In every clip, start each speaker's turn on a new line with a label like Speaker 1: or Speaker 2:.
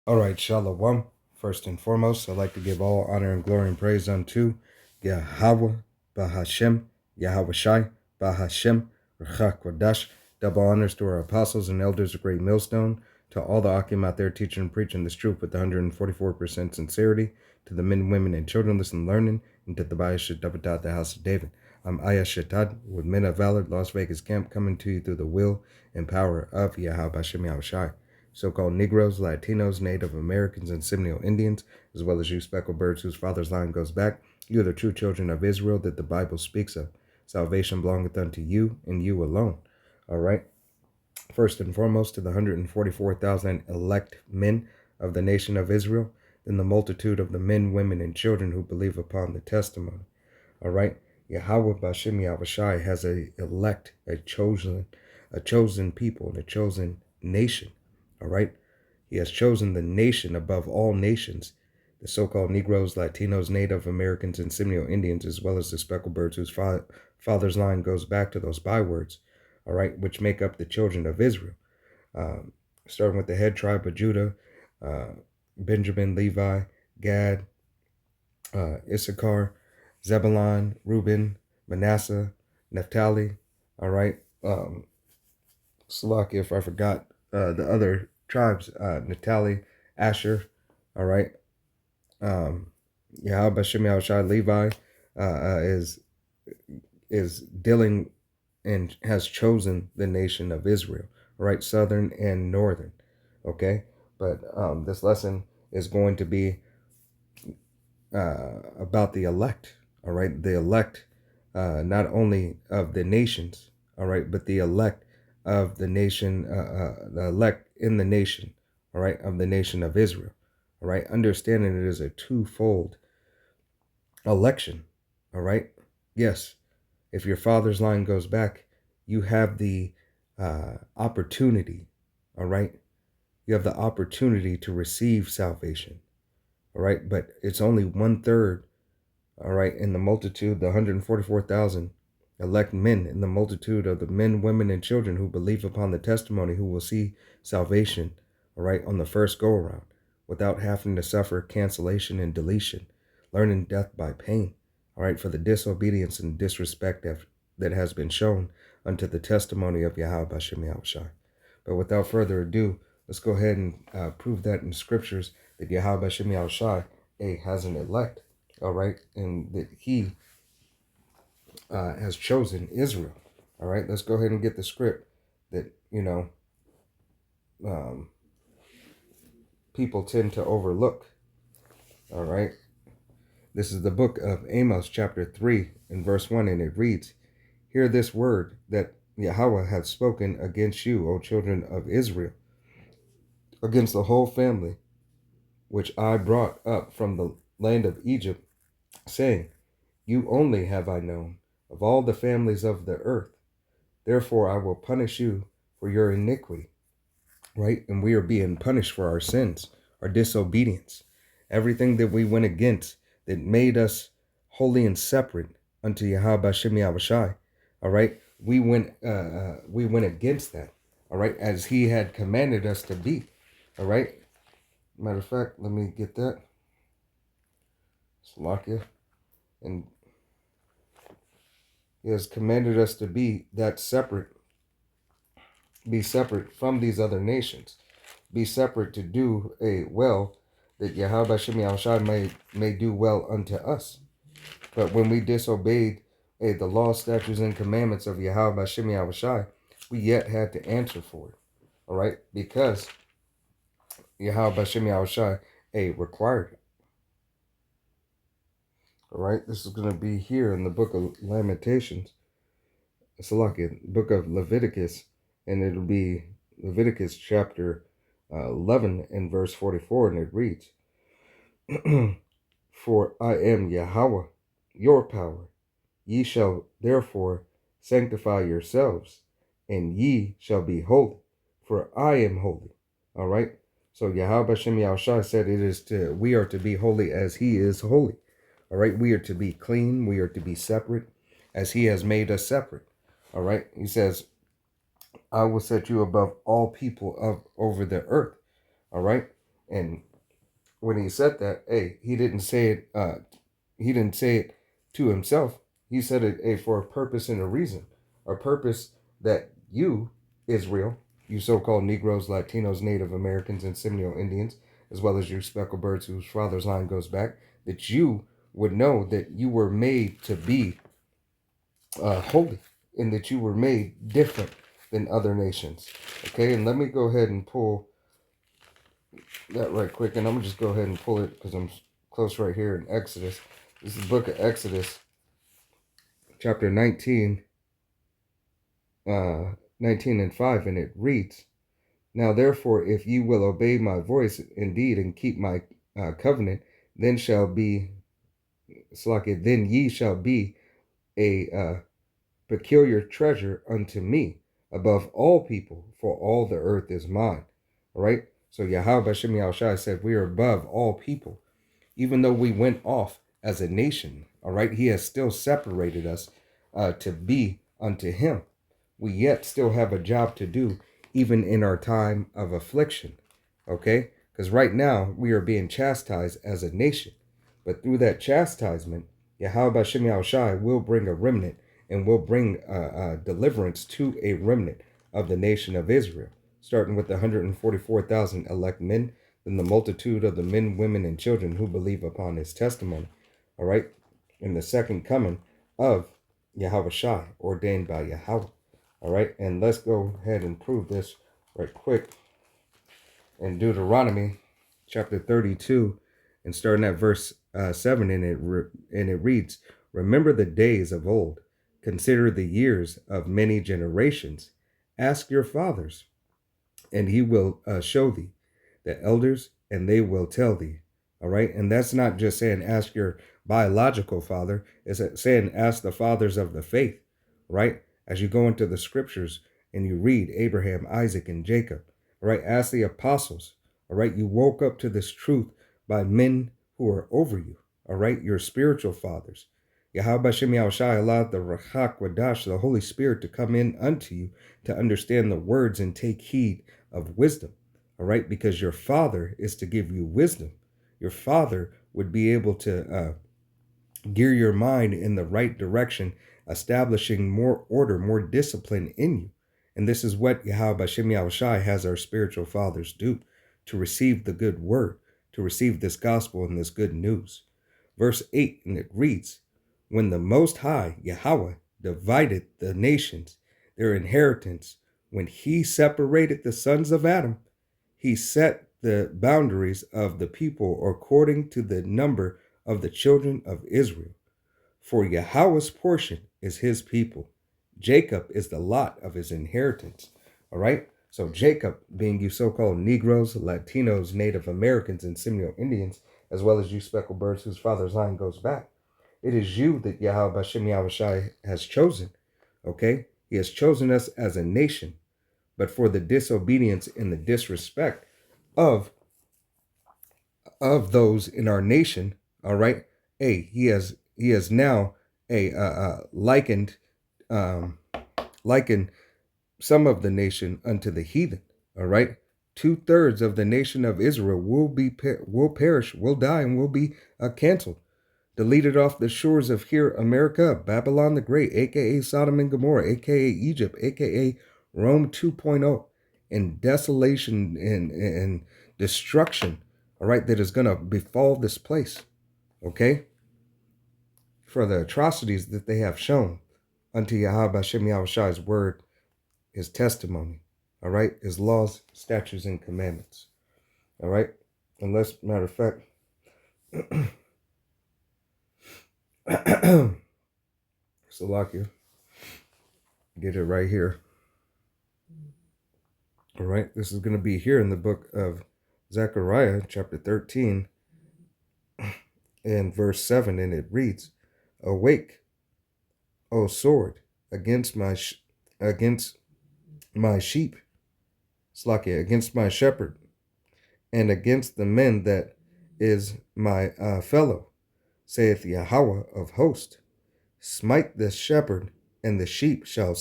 Speaker 1: All right, Shalom. First and foremost, I'd like to give all honor and glory and praise unto Yahweh, Bahashem, Yahweh Shai, Bahashem, Rachak Kodash. Double honors to our apostles and elders of Great Millstone, to all the Akim out there teaching and preaching this truth with 144% sincerity, to the men, women, and children listening, learning, and to the Bayah Shadabatat, the house of David. I'm Ayah Shatad with Men of Valor, Las Vegas camp, coming to you through the will and power of Yahweh Bashem Yahweh Shai. So-called Negroes, Latinos, Native Americans, and Seminole Indians, as well as you speckled birds whose father's line goes back, you are the true children of Israel that the Bible speaks of. Salvation belongeth unto you and you alone. All right. First and foremost, to the 144,000 elect men of the nation of Israel, then the multitude of the men, women, and children who believe upon the testimony. All right. Yahweh Bashem Yahushai has a elect, a chosen people, and a chosen nation. All right. He has chosen the nation above all nations, the so-called Negroes, Latinos, Native Americans, and Seminole Indians, as well as the speckled birds whose father's line goes back to those bywords, all right, which make up the children of Israel. Starting with the head tribe of Judah, Benjamin, Levi, Gad, Issachar, Zebulon, Reuben, Manasseh, Naphtali, all right. Salakia, if I forgot the other tribes, Naphtali, Asher, all right. Yahweh Shem Yahushai, Levi is dealing and has chosen the nation of Israel, all right, southern and northern, okay. But this lesson is going to be about the elect, all right, the elect, not only of the nations, all right, but the elect of the nation, the elect in the nation, all right, of the nation of Israel, all right, understanding it is a twofold election, all right. Yes, if your father's line goes back, you have the opportunity, all right, you have the opportunity to receive salvation, all right, but it's only 1/3, all right, in the multitude, the 144,000 elect men in the multitude of the men, women, and children who believe upon the testimony, who will see salvation, all right, on the first go around without having to suffer cancellation and deletion, learning death by pain, all right, for the disobedience and disrespect that has been shown unto the testimony of Yahweh Bashem Yahushai. But without further ado, let's go ahead and prove that in scriptures that Yahweh Bashem Yahushai has an elect, all right, and that he has chosen Israel. All right, let's go ahead and get the script that, people tend to overlook. All right, this is the book of Amos, chapter 3, and verse 1, and it reads, "Hear this word that Yahweh hath spoken against you, O children of Israel, against the whole family which I brought up from the land of Egypt, saying, You only have I known of all the families of the earth. Therefore I will punish you for your iniquity." Right? And we are being punished for our sins, our disobedience, everything that we went against that made us holy and separate unto Yahweh Bashem Yahushai. All right, we went against that. All right, as He had commanded us to be. All right. Matter of fact, let me get that. Salakia. And He has commanded us to be that separate, be separate from these other nations, be separate to do a well that Yahweh Bashem Yahushai may do well unto us. But when we disobeyed the law, statutes, and commandments of Yahweh Bashem Yahushai, we yet had to answer for it. All right, because Yahweh Bashem Yahushai required it. All right, this is going to be here in the book of Lamentations. Salakia, book of Leviticus, and it'll be Leviticus chapter 11 and verse 44, and it reads, "For I am Yahweh, your power. Ye shall therefore sanctify yourselves, and ye shall be holy, for I am holy." All right. So Yahweh Shem Yahushua said we are to be holy as He is holy. All right. We are to be clean. We are to be separate as He has made us separate. All right. He says, "I will set you above all people over the earth." All right. And when he said that, hey, he didn't say it to himself. He said it, hey, for a purpose and a reason. A purpose that you, Israel, you so-called Negroes, Latinos, Native Americans, and Seminole Indians, as well as you speckled birds whose father's line goes back, that you would know that you were made to be holy, and that you were made different than other nations. Okay, and let me go ahead and pull that right quick, and I'm gonna just go ahead and pull it because I'm close right here in Exodus. This is the book of Exodus, chapter 19, 19 and 5, and it reads, "Now therefore, if you will obey my voice indeed and keep my covenant, then then ye shall be a peculiar treasure unto me above all people, for all the earth is mine." All right. So Yahweh Bashem Yahushua said we are above all people. Even though we went off as a nation, all right, he has still separated us to be unto him. We yet still have a job to do, even in our time of affliction, okay? Because right now we are being chastised as a nation. But through that chastisement, Yahweh Bashem Yahushua will bring a remnant and will bring deliverance to a remnant of the nation of Israel, starting with the 144,000 elect men, then the multitude of the men, women, and children who believe upon his testimony, all right? In the second coming of Yahweh Shai, ordained by Yahweh, all right? And let's go ahead and prove this right quick in Deuteronomy chapter 32, and starting at verse 7, and it reads, "Remember the days of old, consider the years of many generations. Ask your fathers, and he will show thee, the elders, and they will tell thee." All right. And that's not just saying ask your biological father, it's saying ask the fathers of the faith, right? As you go into the scriptures and you read Abraham, Isaac, and Jacob, all right? Ask the apostles, all right? You woke up to this truth by men who are over you, all right? Your spiritual fathers. Yahweh Bashem Yahushai allowed the Rachak Wadash, the Holy Spirit, to come in unto you to understand the words and take heed of wisdom, all right? Because your father is to give you wisdom. Your father would be able to gear your mind in the right direction, establishing more order, more discipline in you. And this is what Yahweh Bashem Yahushai has our spiritual fathers do, to receive the good word, to receive this gospel and this good news. Verse 8, and it reads, "When the Most High, Yahweh, divided the nations, their inheritance, when he separated the sons of Adam, he set the boundaries of the people according to the number of the children of Israel. For Yahweh's portion is his people. Jacob is the lot of his inheritance." All right. So Jacob, being you so-called Negroes, Latinos, Native Americans, and Seminole Indians, as well as you speckled birds whose father's line goes back, it is you that Yahweh Bashem Yahushai has chosen. Okay. He has chosen us as a nation, but for the disobedience and the disrespect of those in our nation, all right, he has now likened some of the nation unto the heathen, all right. 2/3 of the nation of Israel will perish, will die, and will be canceled, deleted off the shores of here, America, Babylon the Great, aka Sodom and Gomorrah, aka Egypt, aka Rome 2.0, and desolation and destruction, all right, that is going to befall this place, okay, for the atrocities that they have shown unto Yahweh Bashem Yahushai's word, his testimony, all right, his laws, statutes, and commandments, all right. Unless, matter of fact, Salakia, get it right here. All right, this is going to be here in the book of Zechariah, chapter 13, and verse 7, and it reads, "Awake, O sword, against my sheep, Slakia, against my shepherd, and against the men that is my fellow, saith Yahweh of hosts. Smite the shepherd, and the sheep shall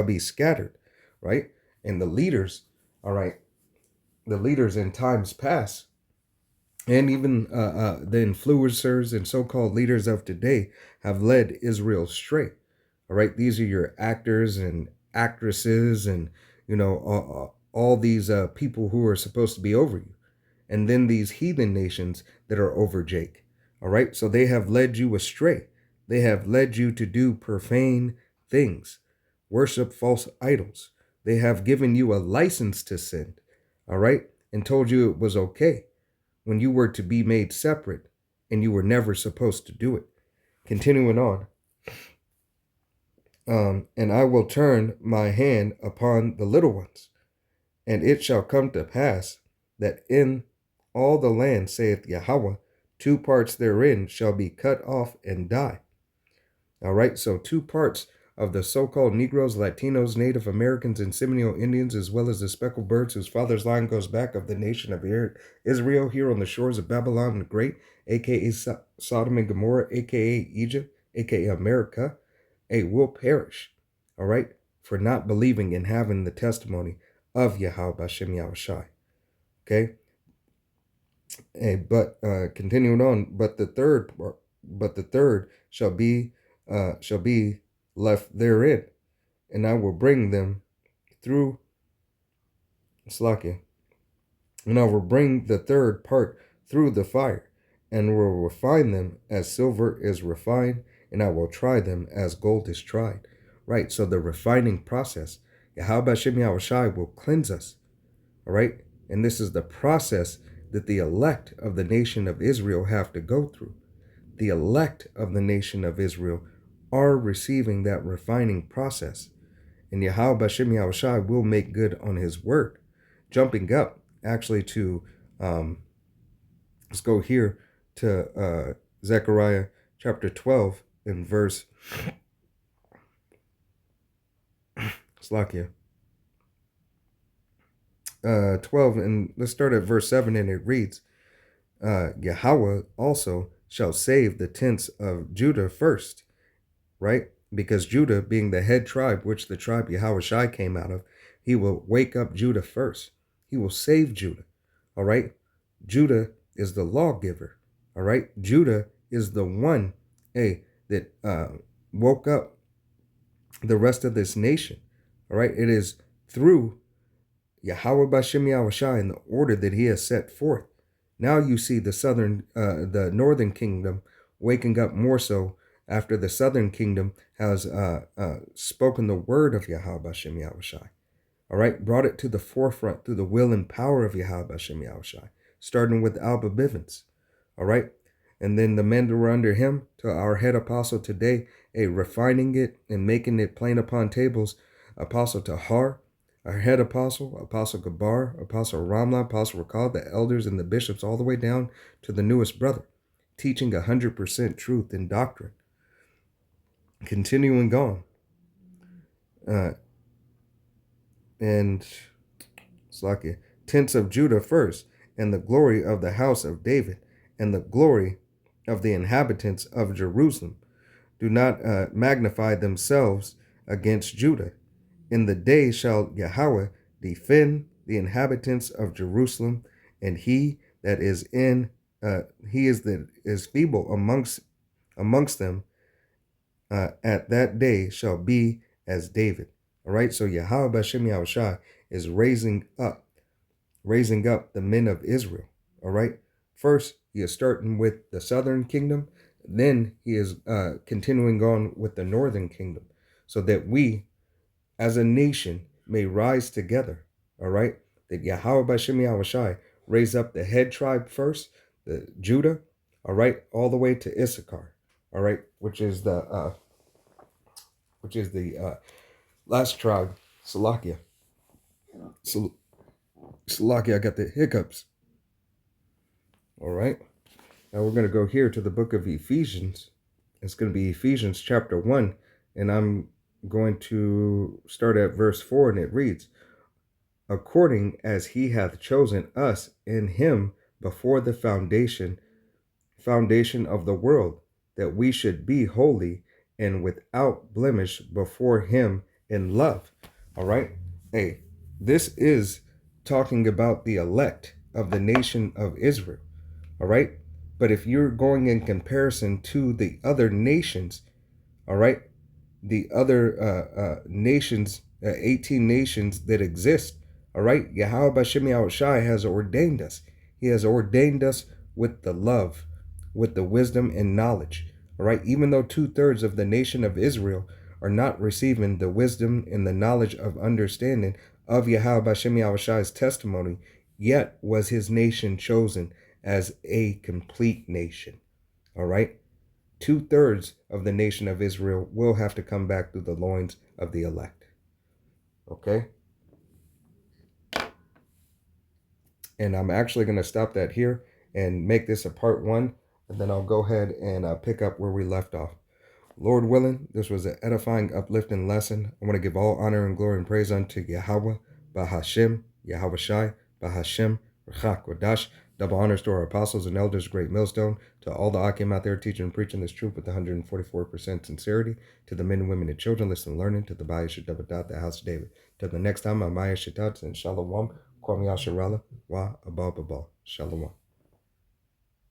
Speaker 1: be scattered." Right? And the leaders, all right, the leaders in times past, and even the influencers and so-called leaders of today have led Israel astray. All right, these are your actors and actresses, and all these people who are supposed to be over you, and then these heathen nations that are over Jake. All right, so they have led you astray. They have led you to do profane things, worship false idols. They have given you a license to sin. All right, and told you it was okay when you were to be made separate and you were never supposed to do it. Continuing on, and I will turn my hand upon the little ones, and it shall come to pass that in all the land, saith Yahweh, two parts therein shall be cut off and die. All right, so two parts of the so-called Negroes, Latinos, Native Americans, and Seminole Indians, as well as the speckled birds whose father's line goes back of the nation of Israel here on the shores of Babylon the Great, aka Sodom and Gomorrah, aka Egypt, aka America, will perish, all right, for not believing and having the testimony of Yahweh Bashem Yahushai. Okay, but continuing on, but the third shall be left therein, and I will bring them through Slakia, and I will bring the third part through the fire, and will refine them as silver is refined, and I will try them as gold is tried. Right, so the refining process, Yahweh Shem Yahushai will cleanse us. All right, and this is the process that the elect of the nation of Israel have to go through. The elect of the nation of Israel are receiving that refining process. And Yahweh Bashem Yahushai will make good on his word. Jumping up actually to, let's go here to Zechariah chapter 12 and verse, Slakia, 12, and let's start at verse 7, and it reads, Yahweh also shall save the tents of Judah first, right? Because Judah, being the head tribe, which the tribe Yahushai came out of, he will wake up Judah first. He will save Judah, all right? Judah is the lawgiver, all right? Judah is the one, that woke up the rest of this nation, all right? It is through Yahweh Bashem Yahushai in the order that he has set forth. Now you see the northern kingdom waking up more so after the southern kingdom has spoken the word of Yahweh Bashem Yahushai. All right, brought it to the forefront through the will and power of Yahweh Bashem Yahushai, starting with Alba Bivens. All right, and then the men that were under him, to our head apostle today, refining it and making it plain upon tables, Apostle Tahar, our head apostle, Apostle Gabar, Apostle Ramla, Apostle Rakal, the elders and the bishops, all the way down to the newest brother, teaching 100% truth in doctrine. Continuing on. And Slakia, tents of Judah first, and the glory of the house of David, and the glory of the inhabitants of Jerusalem. Do not magnify themselves against Judah. In the day shall Yahweh defend the inhabitants of Jerusalem, and he that is is feeble amongst them at that day shall be as David. All right, so Yahweh Bashem Yahushai is raising up the men of Israel. All right, first he is starting with the southern kingdom, then he is continuing on with the northern kingdom, so that we as a nation may rise together. All right, that Yahweh Bashem Yahushai raise up the head tribe first, the Judah, all right, all the way to Issachar, all right, which is the last tribe, Salakia. Salakia, I got the hiccups. All right. Now we're going to go here to the book of Ephesians. It's going to be Ephesians chapter 1, and I'm going to start at verse 4, and it reads, according as he hath chosen us in him before the foundation of the world, that we should be holy and without blemish before him in love. All right. This is talking about the elect of the nation of Israel. all right? But if you're going in comparison to the other nations, all right, the other nations, 18 nations that exist, all right, Yahweh Bashem Yahushai has ordained us. He has ordained us with the love, with the wisdom and knowledge, all right? Even though 2/3 of the nation of Israel are not receiving the wisdom and the knowledge of understanding of Yahweh Bashem Yahushai's testimony, yet was his nation chosen as a complete nation, all right? 2/3 of the nation of Israel will have to come back through the loins of the elect. Okay? And I'm actually going to stop that here and make this a part 1. And then I'll go ahead and pick up where we left off. Lord willing, this was an edifying, uplifting lesson. I want to give all honor and glory and praise unto Yahweh, Bahashem, Yahweh Shai, Bahashem, Rachak Wadash. Double honors to our apostles and elders, great millstone. To all the Akim out there teaching and preaching this truth with 144% sincerity. To the men and women and children listening and learning. To the Bayah Shadabadat, the house of David. Till the next time, I'm Maya Shatat and Shalom. Kwame Yasharala, Wa Abba Shalom.